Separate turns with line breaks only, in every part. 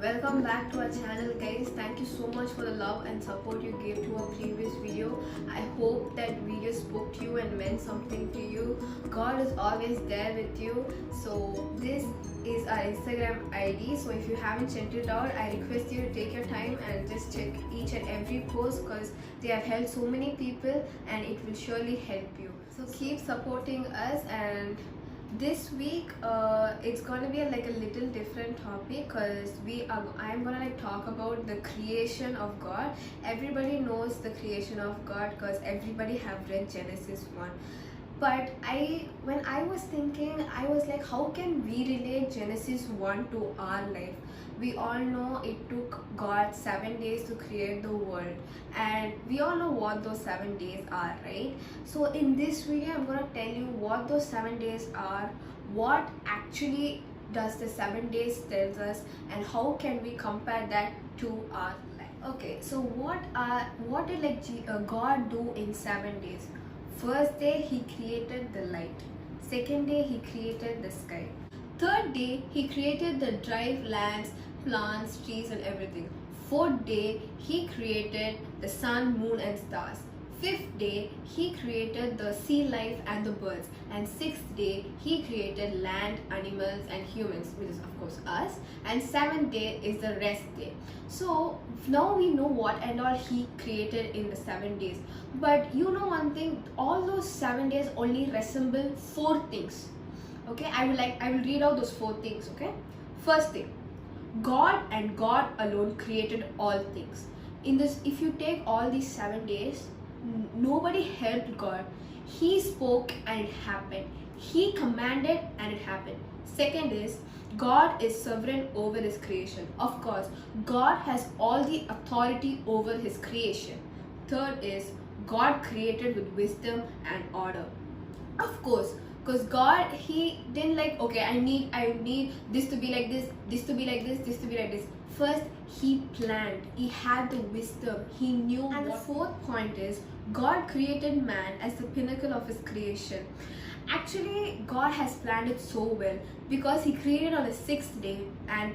Welcome back to our channel, guys. Thank you so much for the love and support you gave to our previous video. I hope that video spoke to you and meant something to you. God is always there with you. So this is our Instagram ID. So if you haven't checked it out, I request you to take your time and just check each and every post, because they have helped so many people and it will surely help you. So keep supporting us. And this week it's gonna be like a little different topic, because I'm gonna talk about the creation of God. Everybody knows the creation of God because everybody have read Genesis 1. But when I was thinking, I was like, how can we relate Genesis 1 to our life? We all know it took God 7 days to create the world, and we all know what those 7 days are, right? So in this video, I'm gonna tell you what those 7 days are, what actually does the 7 days tells us, and how can we compare that to our life. Okay, so what did God do in 7 days? First day he created the light. Second day he created the sky. Third day he created the dry lands, plants, trees and everything. Fourth day he created the sun, moon and stars. Fifth day he created the sea life and the birds. And sixth day he created land, animals and humans, which is of course us. And seventh day is the rest day. So now we know what and all he created in the 7 days. But you know one thing, all those 7 days only resemble 4 things. Okay, I will read out those 4 things. Okay, first thing, God and God alone created all things. In this, if you take all these 7 days, nobody helped God. He spoke and it happened. He commanded and it happened. Second is, God is sovereign over his creation. Of course, God has all the authority over his creation. Third is, God created with wisdom and order. Of course, because God, he didn't like, okay, I need this to be like this to be like this to be like this. First he planned, he had the wisdom, he knew. And the fourth point is, God created man as the pinnacle of his creation. Actually, God has planned it so well, because he created on the 6th day, and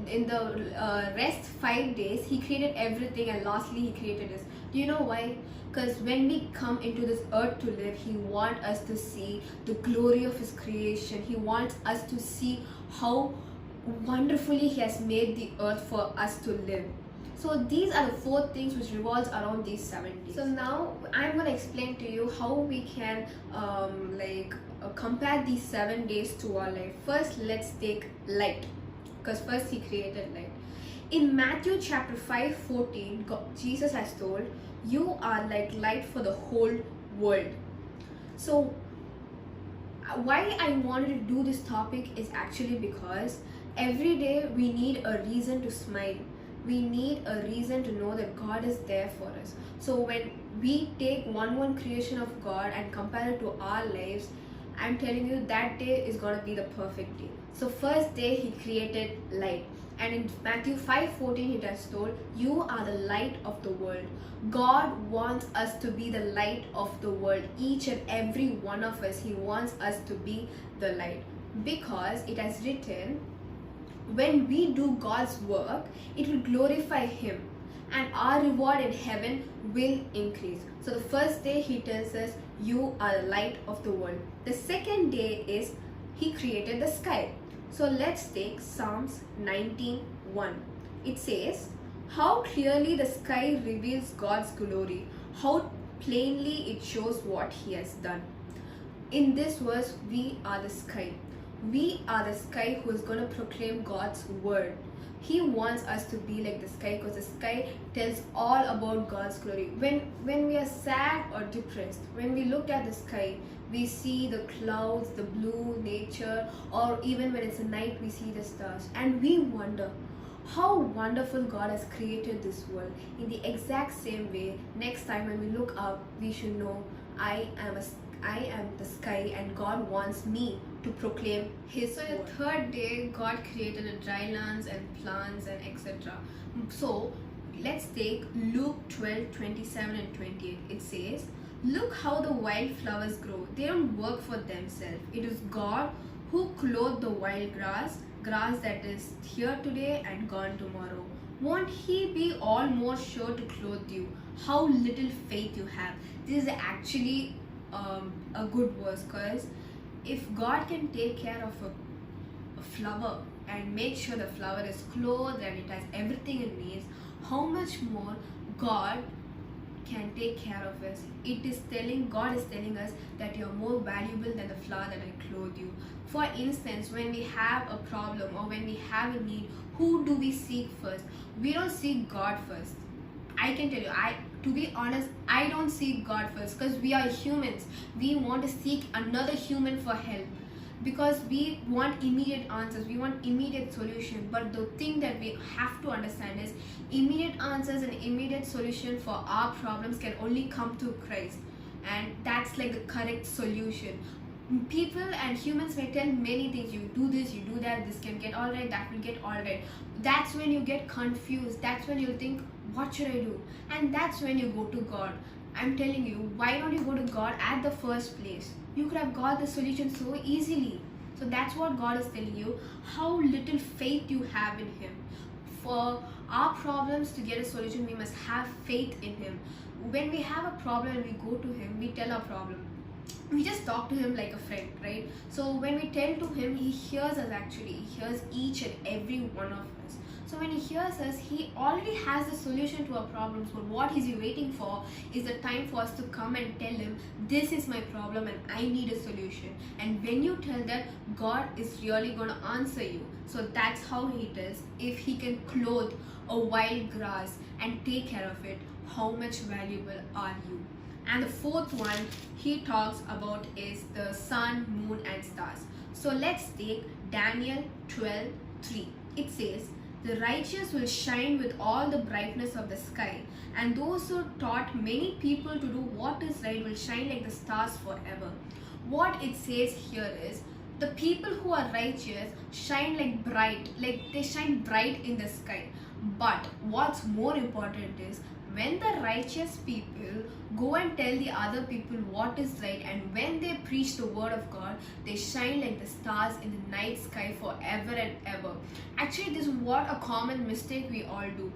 in the rest 5 days he created everything, and lastly he created us. Do you know why? Because when we come into this earth to live, he wants us to see the glory of his creation. He wants us to see how wonderfully he has made the earth for us to live. So these are the 4 things which revolves around these 7 days. So now I'm going to explain to you how we can compare these 7 days to our life. First, let's take light, because first he created light. In Matthew chapter 5:14, Jesus has told, you are like light for the whole world. So why I wanted to do this topic is actually because every day we need a reason to smile. We need a reason to know that God is there for us. So when we take one creation of God and compare it to our lives, I'm telling you that day is going to be the perfect day. So first day he created light. And in Matthew 5:14 it has told, you are the light of the world. God wants us to be the light of the world. Each and every one of us, he wants us to be the light. Because it has written, when we do God's work, it will glorify him, and our reward in heaven will increase. So the first day he tells us, you are the light of the world. The second day is he created the sky. So let's take Psalms 19:1. It says, how clearly the sky reveals God's glory, how plainly it shows what he has done. In this verse, we are the sky. We are the sky who is going to proclaim God's word. He wants us to be like the sky, because the sky tells all about God's glory. When we are sad or depressed, when we look at the sky, we see the clouds, the blue nature, or even when it's a night, we see the stars. And we wonder how wonderful God has created this world. In the exact same way, next time when we look up, we should know I am the sky, and God wants me to proclaim his word. So the third day, God created the dry lands and plants and etc. So let's take Luke 12:27 and 28. It says, look how the wildflowers grow. They don't work for themselves. It is God who clothed the wild grass. grass that is here today and gone tomorrow? Won't he be all more sure to clothe you? How little faith you have. This is actually a good verse, because if God can take care of a flower and make sure the flower is clothed and it has everything it needs, how much more God can take care of us. God is telling us that you're more valuable than the flower that I clothe you. For instance, when we have a problem or when we have a need, who do we seek first? We don't seek God first. I can tell you, to be honest, I don't seek God first, because we are humans. We want to seek another human for help, because we want immediate answers, we want immediate solution. But the thing that we have to understand is immediate answers and immediate solution for our problems can only come through Christ, and that's like the correct solution. People and humans may tell many things, you do this, you do that, this can get all right, that will get all right. That's when you get confused, that's when you think, what should I do? And that's when you go to God. I'm telling you, why don't you go to God at the first place? You could have got the solution so easily. So that's what God is telling you, how little faith you have in Him. For our problems to get a solution, we must have faith in Him. When we have a problem and we go to Him, we tell our problem. We just talk to Him like a friend, right? So when we tell to Him, He hears us actually. He hears each and every one of us. So when He hears us, He already has the solution to our problems. But what is He waiting for is the time for us to come and tell Him, this is my problem and I need a solution. And when you tell that, God is really going to answer you. So that's how He does. If He can clothe a wild grass and take care of it, how much valuable are you? And the fourth one he talks about is the sun, moon and stars. So let's take Daniel 12:3. It says, the righteous will shine with all the brightness of the sky, and those who taught many people to do what is right will shine like the stars forever. What it says here is, the people who are righteous shine like they shine bright in the sky. But what's more important is, when the righteous people go and tell the other people what is right, and when they preach the word of God, they shine like the stars in the night sky forever and ever. Actually, this is what a common mistake we all do.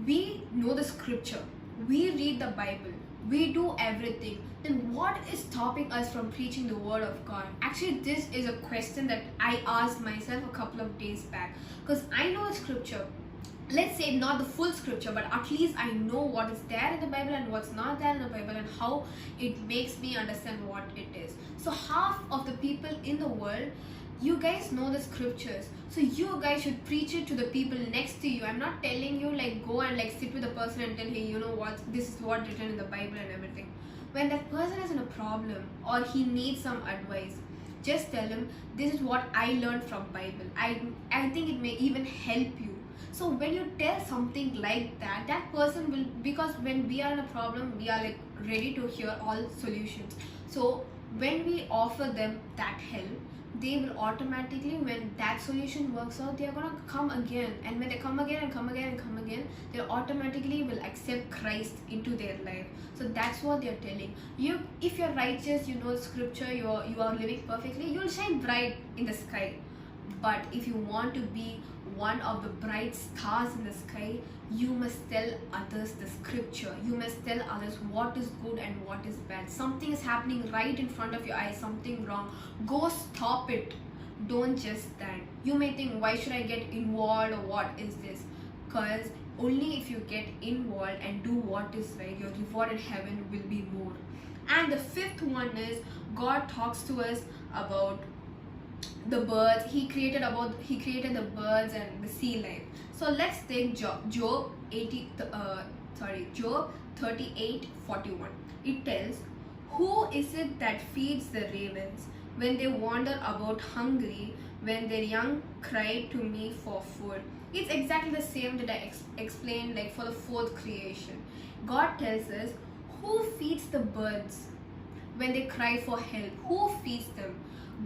We know the scripture, we read the Bible, we do everything. Then what is stopping us from preaching the word of God? Actually, this is a question that I asked myself a couple of days back, because I know the scripture. Let's say not the full scripture, but at least I know what is there in the Bible and what's not there in the Bible, and how it makes me understand what it is. So half of the people in the world, you guys know the scriptures, so you guys should preach it to the people next to you. I'm not telling you like go and like sit with the person and tell, hey, you know what, this is what written in the Bible and everything. When that person is in a problem or he needs some advice, just tell him, this is what I learned from Bible. I think it may even help you. So when you tell something like that, that person will, because when we are in a problem, we are like ready to hear all solutions. So when we offer them that help, they will automatically, when that solution works out, they are gonna come again. And when they come again and come again and come again, they automatically will accept Christ into their life. So that's what they're telling you. If you're righteous, you know scripture, you are living perfectly, you'll shine bright in the sky. But if you want to be one of the bright stars in the sky, you must tell others the scripture. You must tell others what is good and what is bad. Something is happening right in front of your eyes, something wrong. Go stop it. Don't just stand. You may think, why should I get involved, or what is this? Because only if you get involved and do what is right, your reward in heaven will be more. And the fifth one is, God talks to us about the birds. He created the birds and the sea life. So let's take Job 38:41. It tells, who is it that feeds the ravens when they wander about hungry, when their young cry to me for food? It's exactly the same that I explained like for the fourth creation. God tells us, who feeds the birds when they cry for help? Who feeds them?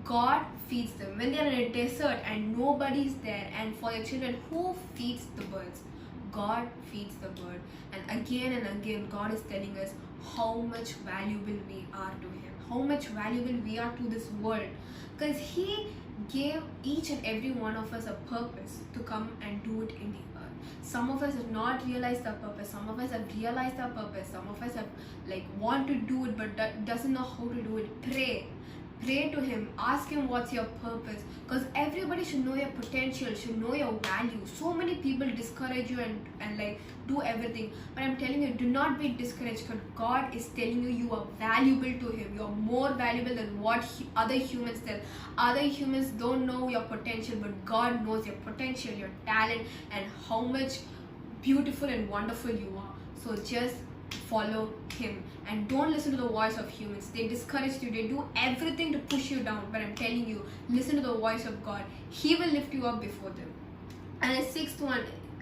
God feeds them. When they are in a desert and nobody is there, and for their children, who feeds the birds? God feeds the bird. And again God is telling us how much valuable we are to Him, how much valuable we are to this world, because He gave each and every one of us a purpose to come and do it in the earth. Some of us have not realized our purpose, some of us have realized our purpose, some of us have want to do it but doesn't know how to do it. Pray to him, ask him what's your purpose, because everybody should know your potential, should know your value. So many people discourage you and do everything, but I'm telling you, do not be discouraged, because God is telling you you are valuable to him. You're more valuable than what other humans tell. Other humans don't know your potential, but God knows your potential, your talent, and how much beautiful and wonderful you are. So just follow him and don't listen to the voice of humans. They discourage you, they do everything to push you down, but I'm telling you, listen to the voice of God. He will lift you up before them. And the sixth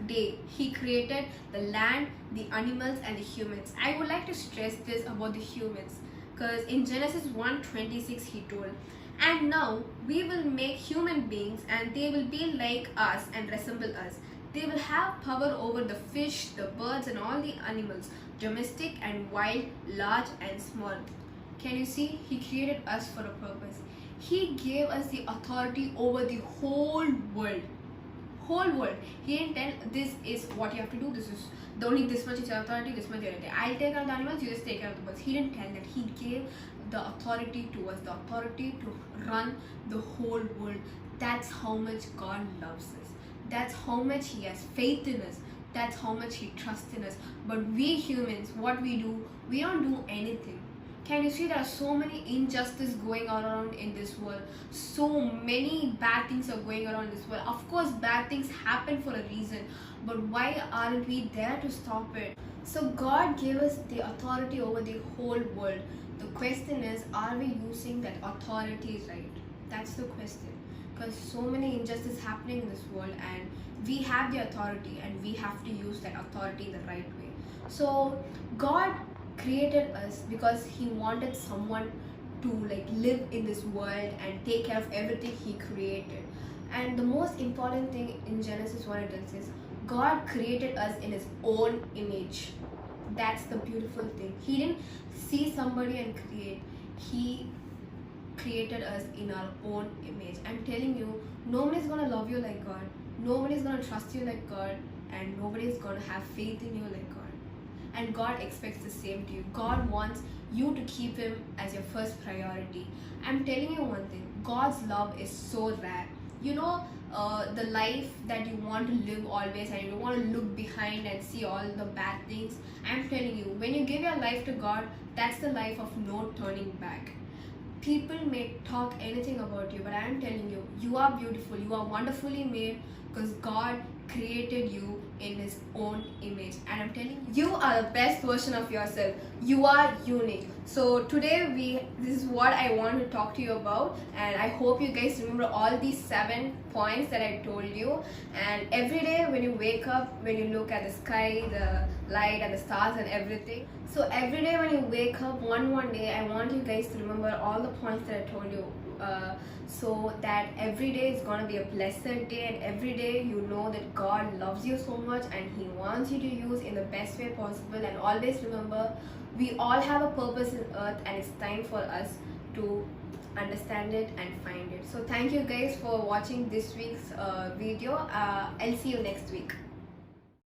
day, he created the land, the animals, and the humans. I would like to stress this about the humans, because in Genesis 1:26 he told, and now we will make human beings and they will be like us and resemble us. They will have power over the fish, the birds, and all the animals, domestic and wild, large and small. Can you see? He created us for a purpose. He gave us the authority over the whole world. Whole world. He didn't tell this is what you have to do. This is only this much is your authority, this much your authority. I'll take care of the animals, you just take care of the birds. He didn't tell that. He gave the authority to us, the authority to run the whole world. That's how much God loves us. That's how much he has faith in us. That's how much he trusts in us. But we humans, what we do, we don't do anything. Can you see there are so many injustice going around in this world? So many bad things are going around in this world. Of course, bad things happen for a reason. But why aren't we there to stop it? So God gave us the authority over the whole world. The question is, are we using that authority right? That's the question. Because so many injustice happening in this world, and we have the authority and we have to use that authority in the right way. So God created us because he wanted someone to live in this world and take care of everything he created. And the most important thing in Genesis 1 it says, God created us in his own image. That's the beautiful thing. He didn't see somebody and create. He created us in our own image. I'm telling you, nobody's gonna love you like God, nobody's gonna trust you like God, and nobody's gonna have faith in you like God. And God expects the same to you. God wants you to keep him as your first priority. I'm telling you one thing, God's love is so rare. You know, the life that you want to live always and you don't want to look behind and see all the bad things. I'm telling you, when you give your life to God, that's the life of no turning back. People may talk anything about you, but I am telling you, you are beautiful, you are wonderfully made, because God created you in his own image. And I'm telling you, you are the best version of yourself. You are unique. So today this is what I want to talk to you about, and I hope you guys remember all these 7 points that I told you. And every day when you wake up, when you look at the sky, the light and the stars and everything, so every day when you wake up, one day, I want you guys to remember all the points that I told you, so that every day is gonna be a blessed day, and every day you know that God loves you so much and he wants you to use in the best way possible. And always remember, we all have a purpose in earth, and it's time for us to understand it and find it. So thank you guys for watching this week's video. I'll see you next week.